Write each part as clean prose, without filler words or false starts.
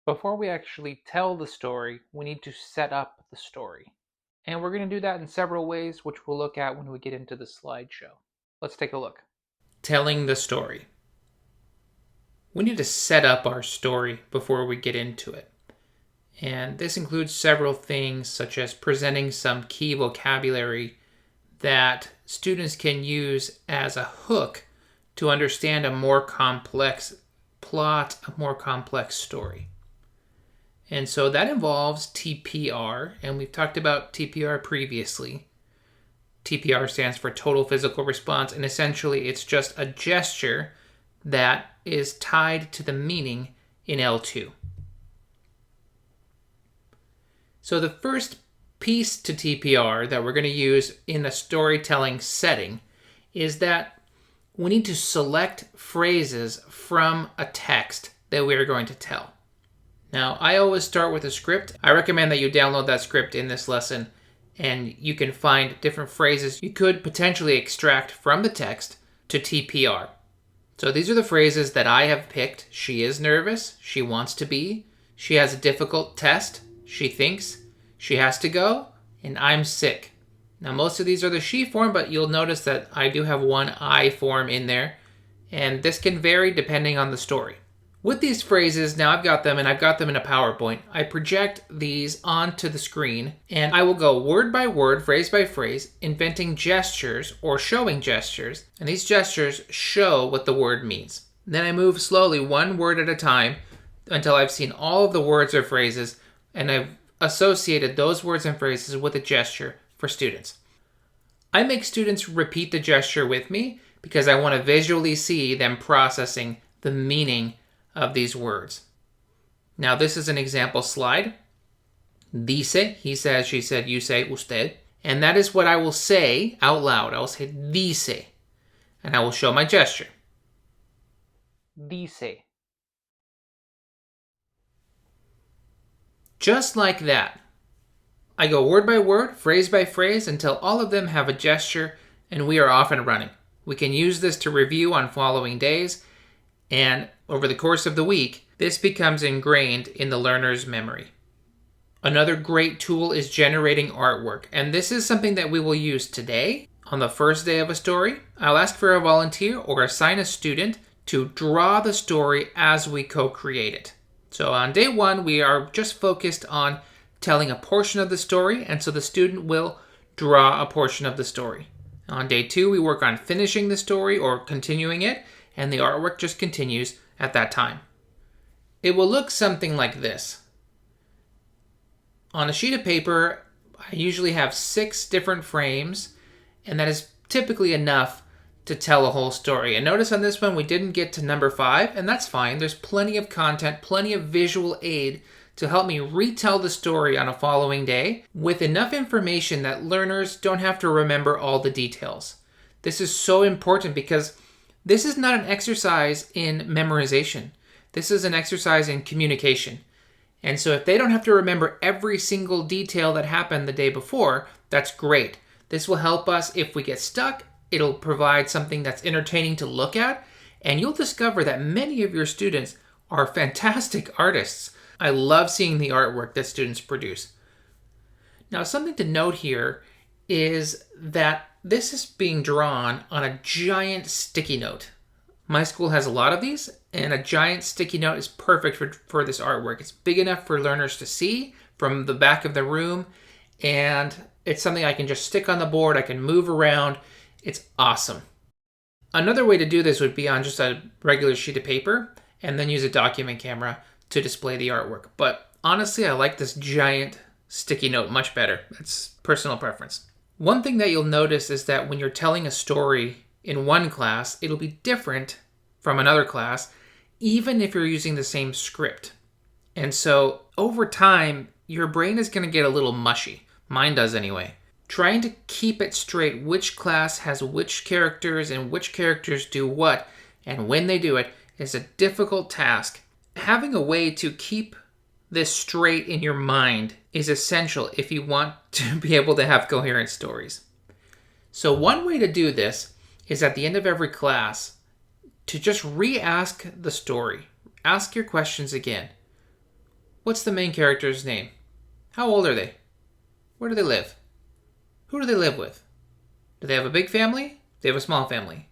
Before we actually tell the story, we need to set up the story. And we're going to do that in several ways, which we'll look at when we get into the slideshow. Let's take a look. Telling the story. We need to set up our story before we get into it. And this includes several things, such as presenting some key vocabulary that students can use as a hook to understand a more complex plot, a more complex story. And so that involves TPR, and we've talked about TPR previously. TPR stands for Total Physical Response, and essentially it's just a gesture that is tied to the meaning in L2. So the first piece to TPR that we're going to use in a storytelling setting is that we need to select phrases from a text that we are going to tell. Now, I always start with a script. I recommend that you download that script in this lesson, and you can find different phrases you could potentially extract from the text to TPR. So these are the phrases that I have picked. She is nervous. She wants to be. She has a difficult test. She thinks. She has to go. And I'm sick. Now, most of these are the she form, but you'll notice that I do have one I form in there. And this can vary depending on the story. With these phrases, now I've got them and I've got them in a PowerPoint. I project these onto the screen and I will go word by word, phrase by phrase, inventing gestures or showing gestures. And these gestures show what the word means. Then I move slowly one word at a time until I've seen all of the words or phrases and I've associated those words and phrases with a gesture for students. I make students repeat the gesture with me because I want to visually see them processing the meaning of these words. Now this is an example slide. Dice, he says, she said, you say, usted. And that is what I will say out loud. I will say dice. And I will show my gesture. Dice. Just like that. I go word by word, phrase by phrase, until all of them have a gesture and we are off and running. We can use this to review on following days, and over the course of the week, this becomes ingrained in the learner's memory. Another great tool is generating artwork, and this is something that we will use today. On the first day of a story, I'll ask for a volunteer or assign a student to draw the story as we co-create it. So on day one, we are just focused on telling a portion of the story, and so the student will draw a portion of the story. On day two, we work on finishing the story or continuing it, and the artwork just continues at that time. It will look something like this. On a sheet of paper, I usually have 6 different frames, and that is typically enough to tell a whole story. And notice on this one, we didn't get to number 5, and that's fine. There's plenty of content, plenty of visual aid to help me retell the story on a following day with enough information that learners don't have to remember all the details. This is so important because this is not an exercise in memorization. This is an exercise in communication. And so if they don't have to remember every single detail that happened the day before, that's great. This will help us if we get stuck. It'll provide something that's entertaining to look at. And you'll discover that many of your students are fantastic artists. I love seeing the artwork that students produce. Now, something to note here is that this is being drawn on a giant sticky note. My school has a lot of these, and a giant sticky note is perfect for this artwork. It's big enough for learners to see from the back of the room, and it's something I can just stick on the board. I can move around. It's awesome. Another way to do this would be on just a regular sheet of paper, and then use a document camera to display the artwork. But honestly, I like this giant sticky note much better. That's personal preference. One thing that you'll notice is that when you're telling a story in one class, it'll be different from another class, even if you're using the same script. And so over time, your brain is going to get a little mushy. Mine does anyway. Trying to keep it straight which class has which characters and which characters do what and when they do it is a difficult task. Having a way to keep this straight in your mind is essential if you want to be able to have coherent stories. So one way to do this is at the end of every class to just re-ask the story. Ask your questions again. What's the main character's name? How old are they? Where do they live? Who do they live with? Do they have a big family? Do they have a small family?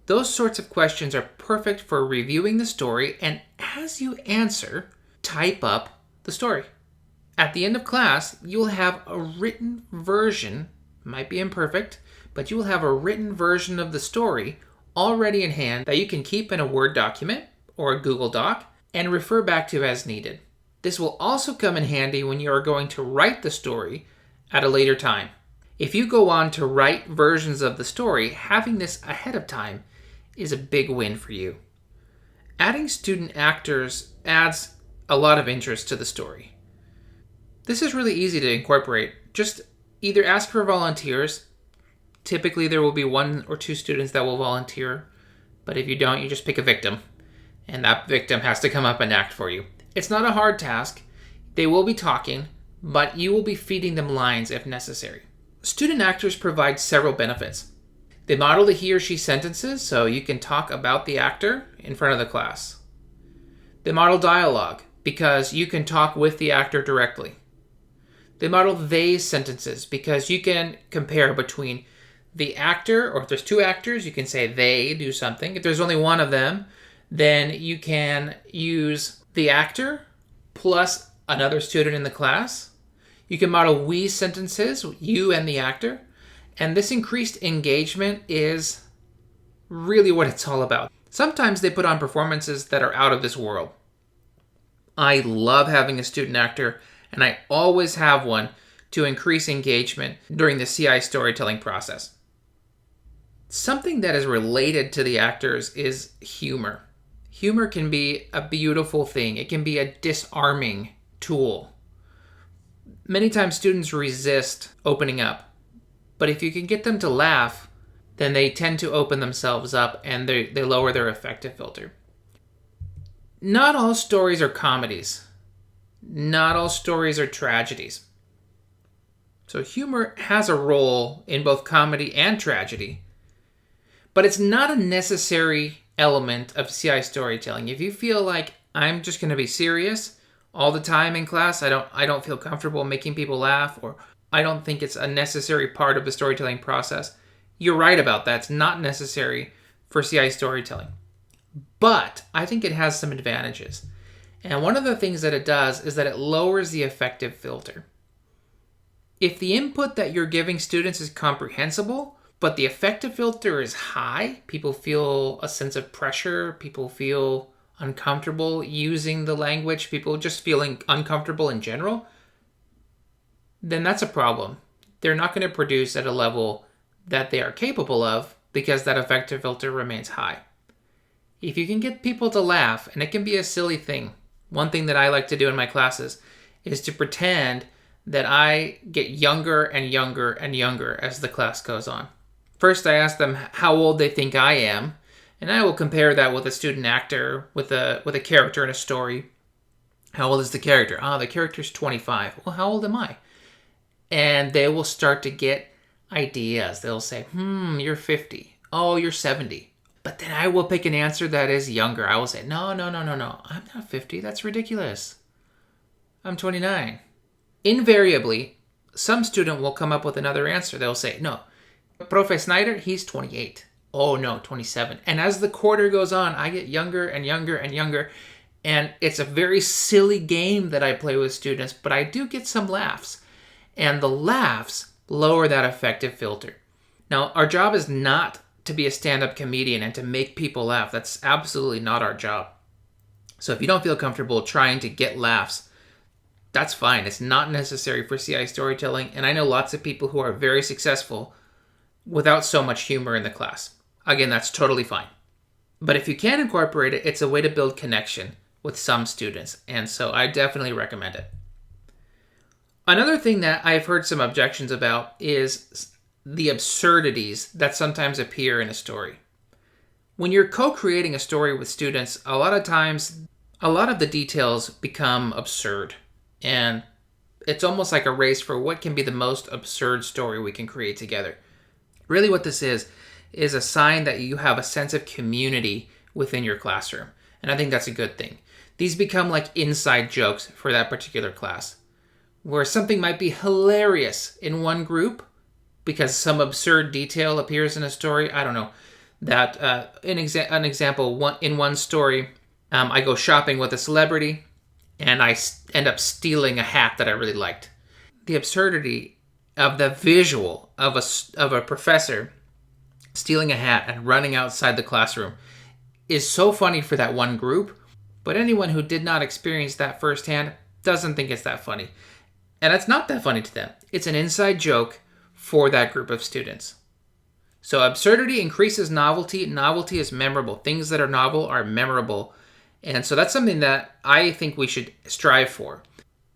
Those sorts of questions are perfect for reviewing the story, and as you answer, type up the story. At the end of class, you'll have a written version, might be imperfect, but you will have a written version of the story already in hand that you can keep in a Word document or a Google Doc and refer back to as needed. This will also come in handy when you are going to write the story at a later time. If you go on to write versions of the story, having this ahead of time is a big win for you. Adding student actors adds a lot of interest to the story. This is really easy to incorporate. Just either ask for volunteers. Typically there will be 1 or 2 students that will volunteer, but if you don't, you just pick a victim, and that victim has to come up and act for you. It's not a hard task. They will be talking, but you will be feeding them lines if necessary. Student actors provide several benefits. They model the he or she sentences, so you can talk about the actor in front of the class. They model dialogue, because you can talk with the actor directly. They model they sentences, because you can compare between the actor, or if there's 2 actors, you can say they do something. If there's only one of them, then you can use the actor plus another student in the class. You can model we sentences, you and the actor. And this increased engagement is really what it's all about. Sometimes they put on performances that are out of this world. I love having a student actor, and I always have one to increase engagement during the CI storytelling process. Something that is related to the actors is humor. Humor can be a beautiful thing. It can be a disarming tool. Many times students resist opening up. But if you can get them to laugh, then they tend to open themselves up and they lower their affective filter. Not all stories are comedies. Not all stories are tragedies. So humor has a role in both comedy and tragedy, but it's not a necessary element of CI storytelling. If you feel like I'm just going to be serious all the time in class, I don't feel comfortable making people laugh, or I don't think it's a necessary part of the storytelling process, you're right about that. It's not necessary for CI storytelling. But I think it has some advantages. And one of the things that it does is that it lowers the affective filter. If the input that you're giving students is comprehensible, but the affective filter is high, people feel a sense of pressure, people feel uncomfortable using the language, people just feeling uncomfortable in general, then that's a problem. They're not going to produce at a level that they are capable of because that affective filter remains high. If you can get people to laugh, and it can be a silly thing, one thing that I like to do in my classes is to pretend that I get younger and younger and younger as the class goes on. First, I ask them how old they think I am, and I will compare that with a student actor, with a character in a story. How old is the character? The character's 25. Well, how old am I? And they will start to get ideas. They'll say, you're 50. Oh, you're 70. But then I will pick an answer that is younger. I will say, no. I'm not 50. That's ridiculous. I'm 29. Invariably, some student will come up with another answer. They'll say, no, Profe Snyder, he's 28. Oh, no, 27. And as the quarter goes on, I get younger and younger and younger. And it's a very silly game that I play with students, but I do get some laughs. And the laughs lower that affective filter. Now, our job is not to be a stand-up comedian and to make people laugh. That's absolutely not our job. So if you don't feel comfortable trying to get laughs, that's fine. It's not necessary for CI storytelling. And I know lots of people who are very successful without so much humor in the class. Again, that's totally fine. But if you can incorporate it, it's a way to build connection with some students. And so I definitely recommend it. Another thing that I've heard some objections about is the absurdities that sometimes appear in a story. When you're co-creating a story with students, a lot of times, a lot of the details become absurd. And it's almost like a race for what can be the most absurd story we can create together. Really what this is a sign that you have a sense of community within your classroom. And I think that's a good thing. these become like inside jokes for that particular class, where something might be hilarious in one group because some absurd detail appears in a story. I don't know. That an example, in one story, I go shopping with a celebrity and I end up stealing a hat that I really liked. The absurdity of the visual of a professor stealing a hat and running outside the classroom is so funny for that one group, but anyone who did not experience that firsthand doesn't think it's that funny. And it's not that funny to them. It's an inside joke for that group of students. So absurdity increases novelty. Novelty is memorable. Things that are novel are memorable. And so that's something that I think we should strive for.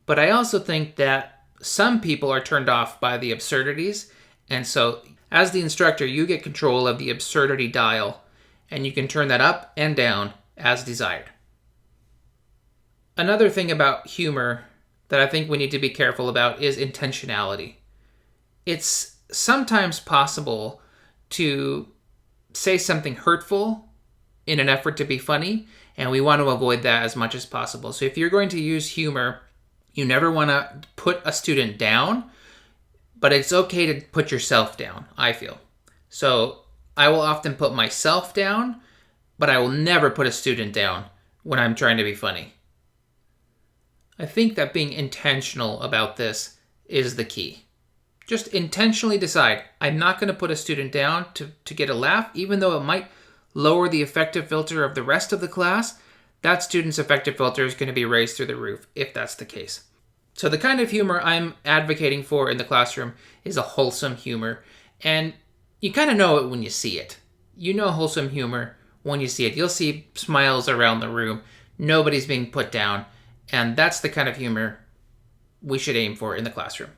But I also think that some people are turned off by the absurdities. And so as the instructor, you get control of the absurdity dial, and you can turn that up and down as desired. Another thing about humor that I think we need to be careful about is intentionality. It's sometimes possible to say something hurtful in an effort to be funny, and we want to avoid that as much as possible. So if you're going to use humor, you never want to put a student down, but it's okay to put yourself down, I feel. So I will often put myself down, but I will never put a student down when I'm trying to be funny. I think that being intentional about this is the key. Just intentionally decide, I'm not going to put a student down to get a laugh, even though it might lower the affective filter of the rest of the class. That student's affective filter is going to be raised through the roof if that's the case. So the kind of humor I'm advocating for in the classroom is a wholesome humor. And you kind of know it when you see it. You know wholesome humor when you see it. You'll see smiles around the room. Nobody's being put down. And that's the kind of humor we should aim for in the classroom.